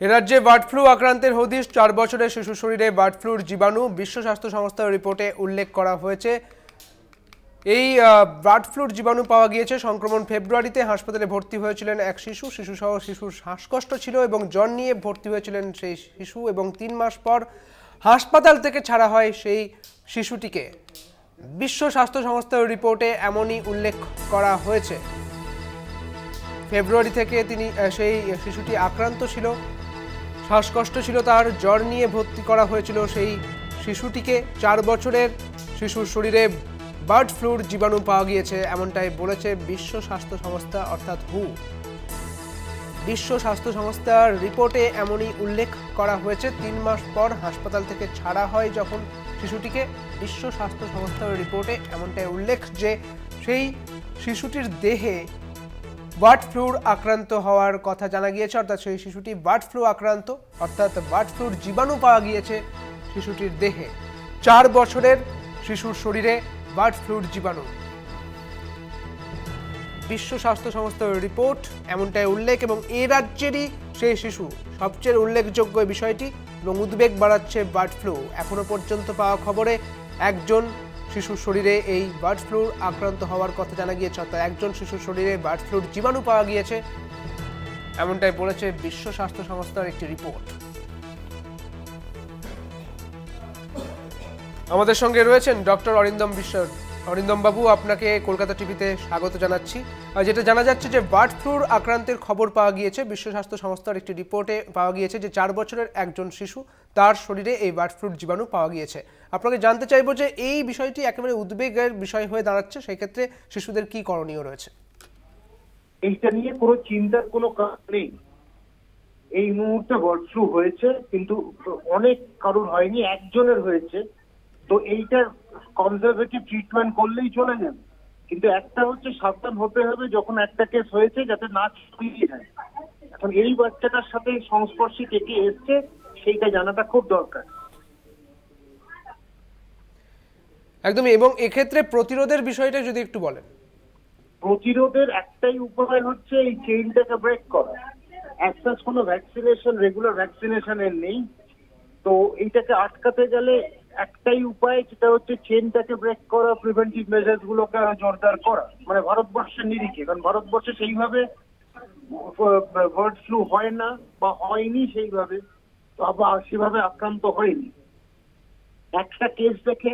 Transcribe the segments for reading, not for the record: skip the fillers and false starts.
এ রাজ্যে bird flu আক্রান্তের হদিশ। 4 বছরের শিশু শরীরে বার্ড ফ্লুর জীবাণু। বিশ্ব স্বাস্থ্য সংস্থার রিপোর্টে উল্লেখ করা হয়েছে এই বার্ড ফ্লুর জীবাণু পাওয়া গিয়েছে। সংক্রমণ ফেব্রুয়ারিতে হাসপাতালে ভর্তি হয়েছিলেন এক শিশুসহ শিশুর শ্বাসকষ্ট ছিল এবং জ্বর নিয়ে ভর্তি হয়েছিলেন সেই শিশু, এবং 3 মাস পর হাসপাতাল থেকে ছাড়া হয় সেই শিশুটিকে। বিশ্ব স্বাস্থ্য সংস্থার রিপোর্টে এমনই উল্লেখ করা হয়েছে। ফেব্রুয়ারি থেকে সেই শিশুটি আক্রান্ত ছিল, শ্বাসকষ্ট ছিল তার, জ্বর নিয়ে ভর্তি করা হয়েছিল সেই শিশুটিকে। 4 বছরের শিশুর শরীরে বার্ড ফ্লুর জীবাণু পাওয়া গিয়েছে, এমনটাই বলেছে বিশ্ব স্বাস্থ্য সংস্থা অর্থাৎ হু। বিশ্ব স্বাস্থ্য সংস্থার রিপোর্টে এমনই উল্লেখ করা হয়েছে। 3 মাস পর হাসপাতাল থেকে ছাড়া হয় যখন শিশুটিকে। বিশ্ব স্বাস্থ্য সংস্থার রিপোর্টে এমনটাই উল্লেখ যে সেই শিশুটির দেহে বার্ড ফ্লুর আক্রান্ত হওয়ার কথা জানা গিয়েছে, অর্থাৎ সেই শিশুটি বার্ড ফ্লু আক্রান্ত, অর্থাৎ বার্ড ফ্লুর জীবাণু পাওয়া গিয়েছে শিশুটির দেহে। 4 বছরের শিশুর শরীরে বার্ড ফ্লুর জীবাণু। বিশ্ব স্বাস্থ্য সংস্থার রিপোর্ট এমনটাই উল্লেখ, এবং এ রাজ্যেরই সেই শিশু। সবচেয়ে উল্লেখযোগ্য বিষয়টি এবং উদ্বেগ বাড়াচ্ছে বার্ড ফ্লু। এখনো পর্যন্ত পাওয়া খবরে একজন শিশুর শরীরে এই বার্ড ফ্লুর আক্রান্ত হওয়ার কথা জানা গিয়েছে, অর্থাৎ একজন শিশুর শরীরে বার্ড ফ্লুর জীবাণু পাওয়া গিয়েছে, এমনটাই বলেছে বিশ্ব স্বাস্থ্য সংস্থার একটি রিপোর্ট। আমাদের সঙ্গে রয়েছেন ডক্টর অরিন্দম বিশ্বাস। অরিন্দম বাবু, আপনাকে কলকাতা টিভিতে স্বাগত জানাচ্ছি। যেটা জানা যাচ্ছে যে বার্ড ফ্লুর আক্রান্তের খবর পাওয়া গিয়েছে, বিশ্ব স্বাস্থ্য সংস্থার একটি রিপোর্টে পাওয়া গিয়েছে যে 4 বছরের একজন শিশু, তার শরীরে এই বার্ড ফ্লুর জীবাণু পাওয়া গিয়েছে। আপনাকে জানতে চাইবো যে এই বিষয়টি একেবারে উদ্বেগের বিষয় হয়ে দাঁড়াচ্ছে, সেই ক্ষেত্রে শিশুদের কি করণীয় রয়েছে? এইটা নিয়ে কোনো চিন্তার কোনো কারণ নেই। এই মুহূর্তে বার্ড ফ্লু হয়েছে, কিন্তু অনেক কারোর হয়নি, একজনের হয়েছে। তো এইটার কনজারভেটিভ ট্রিটমেন্ট করলেই চলে যাবে, কিন্তু একটা হচ্ছে সাবধান হতে হবে যখন একটা কেস হয়েছে যাতে না ছড়িয়ে যায়। এখন এই বাচ্চাটার সাথে সংস্পর্শে কে কে এসছে সেইটা জানাটা খুব দরকার। একদমই, এবং এক্ষেত্রে প্রতিরোধের বিষয়টা যদি একটু বলেন। প্রতিরোধের একটাই উপায় হচ্ছে এই চেইনটাকে ব্রেক করা। অ্যাজ কোনো ভ্যাকসিনেশন, রেগুলার ভ্যাকসিনেশনের নেই। তো এইটাকে আটকাতে গেলে একটাই উপায়, যেটা হচ্ছে চেইনটাকে ব্রেক করা, প্রিভেন্টিভ মেজার্স গুলোকে জোরদার করা, মানে ভারতবর্ষের নিরিখে। কারণ ভারতবর্ষে সেইভাবে বার্ড ফ্লু হয় না বা হয়নি সেইভাবে, বা সেভাবে আক্রান্ত হয়নি। একটা কেস দেখে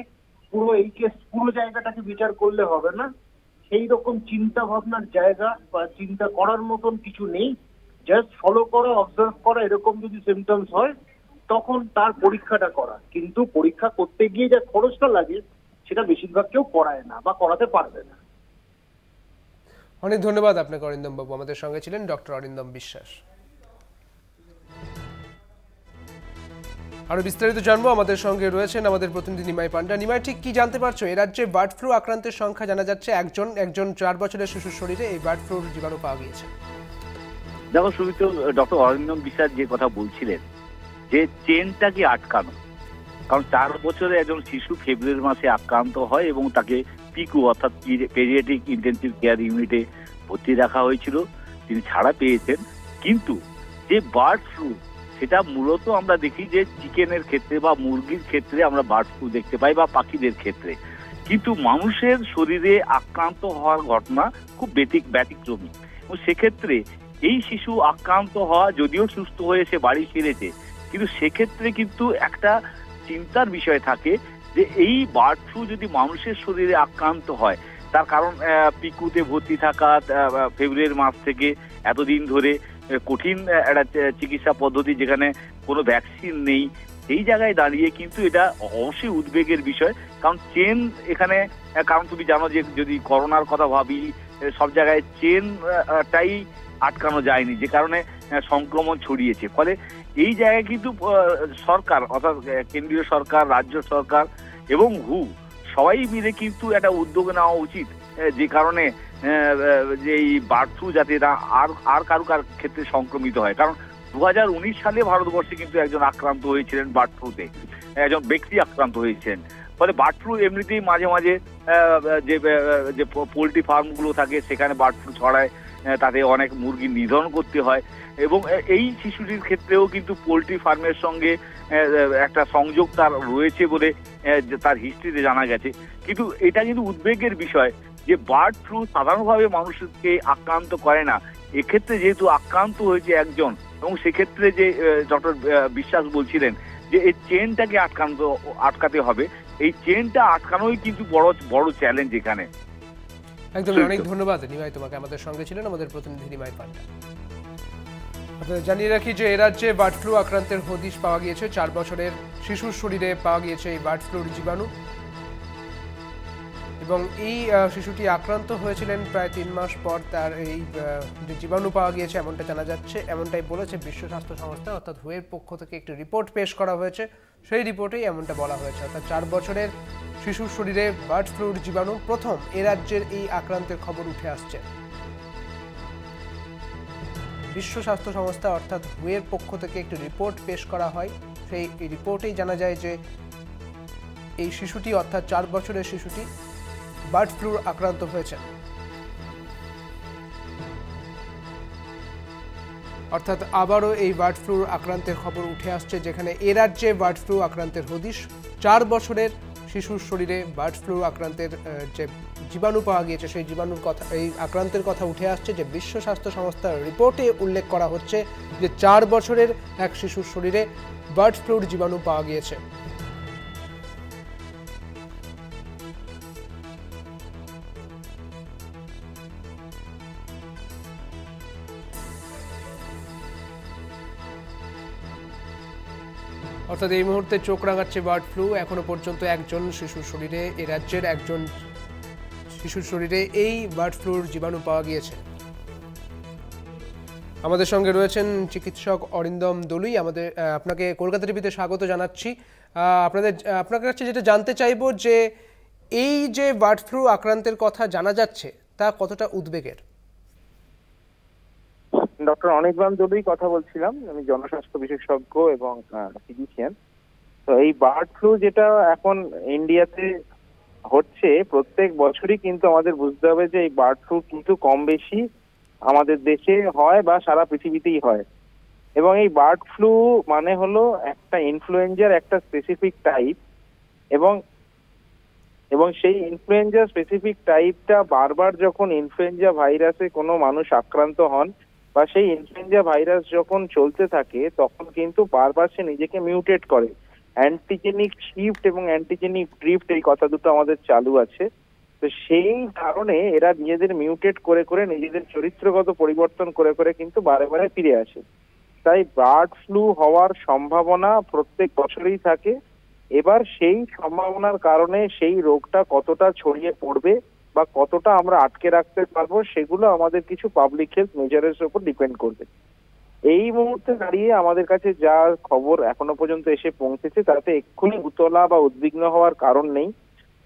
পুরো জায়গাটাকে বিচার করলে হবে না। সেই রকম চিন্তা ভাবনার জায়গা বা চিন্তা করার মতন কিছু নেই। জাস্ট ফলো করা, অবজার্ভ করা, এরকম যদি সিমটমস হয় তখন তার পরীক্ষাটা করা। কিন্তু পরীক্ষা করতে গিয়ে যা খরচটা লাগে সেটা বেশিরভাগ কেউ করায় না বা করাতে পারবে না। অনেক ধন্যবাদ আপনাকে অরিন্দম বাবু। আমাদের সঙ্গে ছিলেন ডক্টর অরিন্দম বিশ্বাস। আরো বিস্তারিত জানবো, আমাদের সঙ্গে রয়েছেন আমাদের প্রতিনিধি নিমাই পান্ডা। নিমাই, ঠিক কি জানতে পারছো? এ রাজ্যে বার্ড ফ্লু আক্রান্তের সংখ্যা জানা যাচ্ছে একজন 4 বছরের শিশুর শরীরে এই বার্ড ফ্লুর জীবাণু পাওয়া গিয়েছে। দেখো সুমিত, ডক্টর অরিন্দম বিশ্বাস যে কথা বলছিলেন যে চেনটাকে আটকানো, কারণ 4 বছরের একজন শিশু ফেব্রুয়ারি মাসে আক্রান্ত হয় এবং তাকে পিকু অর্থাৎ পেডিয়াট্রিক ইন্টেনসিভ কেয়ার ইউনিটে ভর্তি রাখা হয়েছিল। তিনি ছাড়া পেয়েছেন, কিন্তু যে বার্ড ফ্লু সেটা মূলত আমরা দেখি যে চিকেনের ক্ষেত্রে বা মুরগির ক্ষেত্রে আমরা বার্ড ফ্লু দেখতে পাই বা পাখিদের ক্ষেত্রে, কিন্তু মানুষের শরীরে আক্রান্ত হওয়ার ঘটনা খুব ব্যতিক্রমী। এবং সেক্ষেত্রে এই শিশু আক্রান্ত হওয়া, যদিও সুস্থ হয়ে সে বাড়ি ফিরেছে, কিন্তু সেক্ষেত্রে কিন্তু একটা চিন্তার বিষয় থাকে যে এই বার্ড ফ্লু যদি মানুষের শরীরে আক্রান্ত হয়, তার কারণ পিকুতে ভর্তি থাকা ফেব্রুয়ারি মাস থেকে এতদিন ধরে কঠিন একটা চিকিৎসা পদ্ধতি, যেখানে কোনো ভ্যাকসিন নেই। এই জায়গায় দাঁড়িয়ে কিন্তু এটা অবশ্যই উদ্বেগের বিষয়। কারণ চেন এখানে, কারণ তুমি জানো যে যদি করোনার কথা ভাবি, সব জায়গায় চেনটাই আটকানো যায়নি, যে কারণে সংক্রমণ ছড়িয়েছে। ফলে এই জায়গায় কিন্তু সরকার অর্থাৎ কেন্দ্রীয় সরকার, রাজ্য সরকার এবং হু সবাই মিলে কিন্তু একটা উদ্যোগ নেওয়া উচিত, যে কারণে যে এই বার্ড ফ্লু যাতে না আর কারো ক্ষেত্রে সংক্রমিত হয়। কারণ 2019 সালে ভারতবর্ষে কিন্তু একজন আক্রান্ত হয়েছিলেন বার্ড ফ্লুতে, একজন ব্যক্তি আক্রান্ত হয়েছিলেন। ফলে বার্ড ফ্লু এমনিতেই মাঝে মাঝে যে পোলট্রি ফার্মগুলো থাকে সেখানে বার্ড ফ্লু ছড়ায়, তাতে অনেক মুরগি নিধন করতে হয়। এবং এই শিশুটির ক্ষেত্রেও কিন্তু পোলট্রি ফার্মের সঙ্গে একটা সংযোগ তার রয়েছে বলে তার হিস্ট্রিতে জানা গেছে। কিন্তু এটা কিন্তু উদ্বেগের বিষয় যে বার্ড ফ্লু সাধারণভাবে মানুষকে আক্রান্ত করে না, এক্ষেত্রে যেহেতু আক্রান্ত হয়েছে একজন, এবং সেক্ষেত্রে যে ডক্টর বিশ্বাস বলছিলেন যে এই চেনটাকে আটকাতে হবে, এই চেনটা আটকানোই কিন্তু বড় চ্যালেঞ্জ এখানে। একদম, অনেক ধন্যবাদ নিমাই, তোমাকে আমাদের সঙ্গে ছিলেন আমাদের প্রতিনিধি নিমাই পান্ডা। আপনাদের জানিয়ে রাখি যে এ রাজ্যে বার্ড ফ্লু আক্রান্তের হদিশ পাওয়া গিয়েছে। 4 বছরের শিশুর শরীরে পাওয়া গিয়েছে এই বার্ড ফ্লুর জীবাণু, এবং এই শিশুটি আক্রান্ত হয়েছিলেন প্রায় 3 মাস পর তার এই যে জীবাণু পাওয়া গিয়েছে এমনটা জানা যাচ্ছে। এমনটাই বলেছে বিশ্ব স্বাস্থ্য সংস্থা, অর্থাৎ হুয়ের পক্ষ থেকে একটি রিপোর্ট পেশ করা হয়েছে। সেই রিপোর্টেই এমনটা বলা হয়েছে, অর্থাৎ 4 বছরের শিশুর শরীরে বার্ড ফ্লুর জীবাণু প্রথম এ রাজ্যের এই আক্রান্তের খবর উঠে আসছে। বিশ্ব স্বাস্থ্য সংস্থা অর্থাৎ হুয়ের পক্ষ থেকে একটি রিপোর্ট পেশ করা হয়। সেই রিপোর্টেই জানা যায় যে এই শিশুটি অর্থাৎ 4 বছরের শিশুটি বার্ড ফ্লুর আক্রান্ত হয়েছে। অর্থাৎ আবারও এই বার্ড ফ্লুর আক্রান্তের খবর উঠে আসছে, যেখানে এ রাজ্যে বার্ড ফ্লু আক্রান্তের হদিশ। 4 বছরের শিশুর শরীরে বার্ড ফ্লু আক্রান্তের যে জীবাণু পাওয়া গিয়েছে সেই জীবাণুর কথা, এই আক্রান্তের কথা উঠে আসছে, যে বিশ্ব স্বাস্থ্য সংস্থার রিপোর্টে উল্লেখ করা হচ্ছে যে 4 বছরের এক শিশুর শরীরে বার্ড ফ্লুর জীবাণু পাওয়া গিয়েছে। অর্থাৎ এই মুহূর্তে চোখ রাঙাচ্ছে বার্ড ফ্লু। এখনো পর্যন্ত একজন শিশুর শরীরে, এ রাজ্যের একজন শিশুর শরীরে এই বার্ড ফ্লুর জীবাণু পাওয়া গিয়েছে। আমাদের সঙ্গে রয়েছেন চিকিৎসক অরিন্দম দলুই। আপনাকে কলকাতা টিভিতে স্বাগত জানাচ্ছি। আপনার কাছে যেটা জানতে চাইবো যে এই যে বার্ড ফ্লু আক্রান্তের কথা জানা যাচ্ছে তা কতটা উদ্বেগের? ডক্টর অনির্বাণ দলুই কথা বলছিলাম, আমি জনস্বাস্থ্য বিশেষজ্ঞ এবং ফিজিশিয়ান। তো এই বার্ড ফ্লু যেটা এখন ইন্ডিয়াতে হচ্ছে প্রত্যেক বছরই, কিন্তু আমাদের বুঝতে হবে যে এই বার্ড ফ্লু কিন্তু কম বেশি আমাদের দেশে হয় বা সারা পৃথিবীতেই হয়। এবং এই বার্ড ফ্লু মানে হলো একটা ইনফ্লুয়েঞ্জার একটা স্পেসিফিক টাইপ, এবং সেই ইনফ্লুয়েঞ্জা স্পেসিফিক টাইপটা বারবার যখন ইনফ্লুয়েঞ্জা ভাইরাসে কোনো মানুষ আক্রান্ত হন বা সেই ইনফ্লুয়েঞ্জা ভাইরাস যখন চলতে থাকে, তখন কিন্তু বারবার সে নিজেকে মিউটেট করে। অ্যান্টিজেনিক শিফট এবং অ্যান্টিজেনিক ড্রিফট, এই কথা দুটো আমাদের চালু আছে। তো সেই কারণে এরা নিজেদের মিউটেট করে করে নিজেদের চরিত্রগত পরিবর্তন করে করে কিন্তু বারে বারে ফিরে আসে। তাই বার্ড ফ্লু হওয়ার সম্ভাবনা প্রত্যেক বছরই থাকে। এবার সেই সম্ভাবনার কারণে সেই রোগটা কতটা ছড়িয়ে পড়বে বা কতটা আমরা আটকে রাখতে পারবো, সেগুলো আমাদের কিছু পাবলিক হেলথ মেজারের উপর ডিপেন্ড করবে। এই মুহূর্তে দাঁড়িয়ে আমাদের কাছে যা খবর এখনো পর্যন্ত এসে পৌঁছেছে তাতে এক্ষুনি উতলা বা উদ্বিগ্ন হওয়ার কারণ নেই।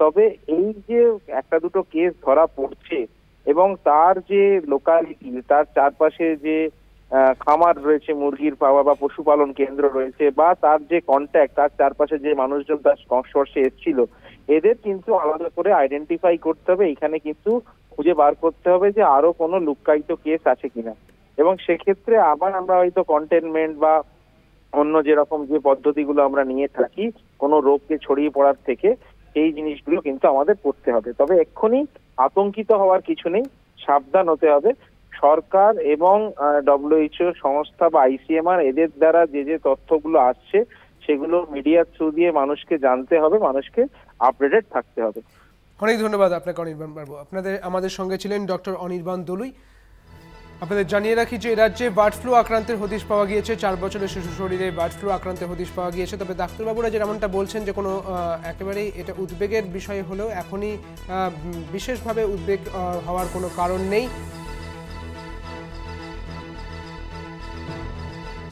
তবে এই যে একটা দুটো কেস ধরা পড়ছে এবং তার যে লোকালিটি, তার চারপাশে যে খামার রয়েছে মুরগির পাওয়া বা পশুপালন কেন্দ্র রয়েছে, বা তার যে কন্ট্যাক্ট, তার চারপাশে যে মানুষজন তার সংস্পর্শে এসেছিল, এদের কিন্তু আলাদা করে আইডেন্টিফাই করতে হবে। এখানে কিন্তু খুঁজে বার করতে হবে যে আরো কোনো লুক্কায়িত কেস আছে কিনা, এবং সেক্ষেত্রে আবার আমরা হয়তো কন্টেনমেন্ট বা অন্য যেরকম যে পদ্ধতিগুলো আমরা নিয়ে থাকি কোনো রোগকে ছড়িয়ে পড়ার থেকে, এই জিনিসগুলো কিন্তু আমাদের করতে হবে। তবে এক্ষুনি আতঙ্কিত হওয়ার কিছু নেই, সাবধান হতে হবে। সরকার এবং WHO সংস্থা বা ICMR এদের দ্বারা যে যে তথ্যগুলো আসছে সেগুলো মিডিয়ার থ্রু দিয়ে মানুষকে জানতে হবে, মানুষকে আপডেটেড থাকতে হবে। অনেক ধন্যবাদ আপনাকে অনির্বাণ বাবু। আমাদের সঙ্গে ছিলেন ডক্টর অনির্বাণ দলুই। আপনাদের জানিয়ে রাখি যে রাজ্যে বার্ড ফ্লু আক্রান্তের হদিশ পাওয়া গিয়েছে। 4 বছরের শিশু শরীরে বার্ড ফ্লু আক্রান্তের হদিশ পাওয়া গিয়েছে। তবে ডাক্তারবাবুরা যেমনটা বলছেন যে কোনো একেবারেই এটা উদ্বেগের বিষয় হলেও এখনই বিশেষভাবে উদ্বেগ হওয়ার কোনো কারণ নেই।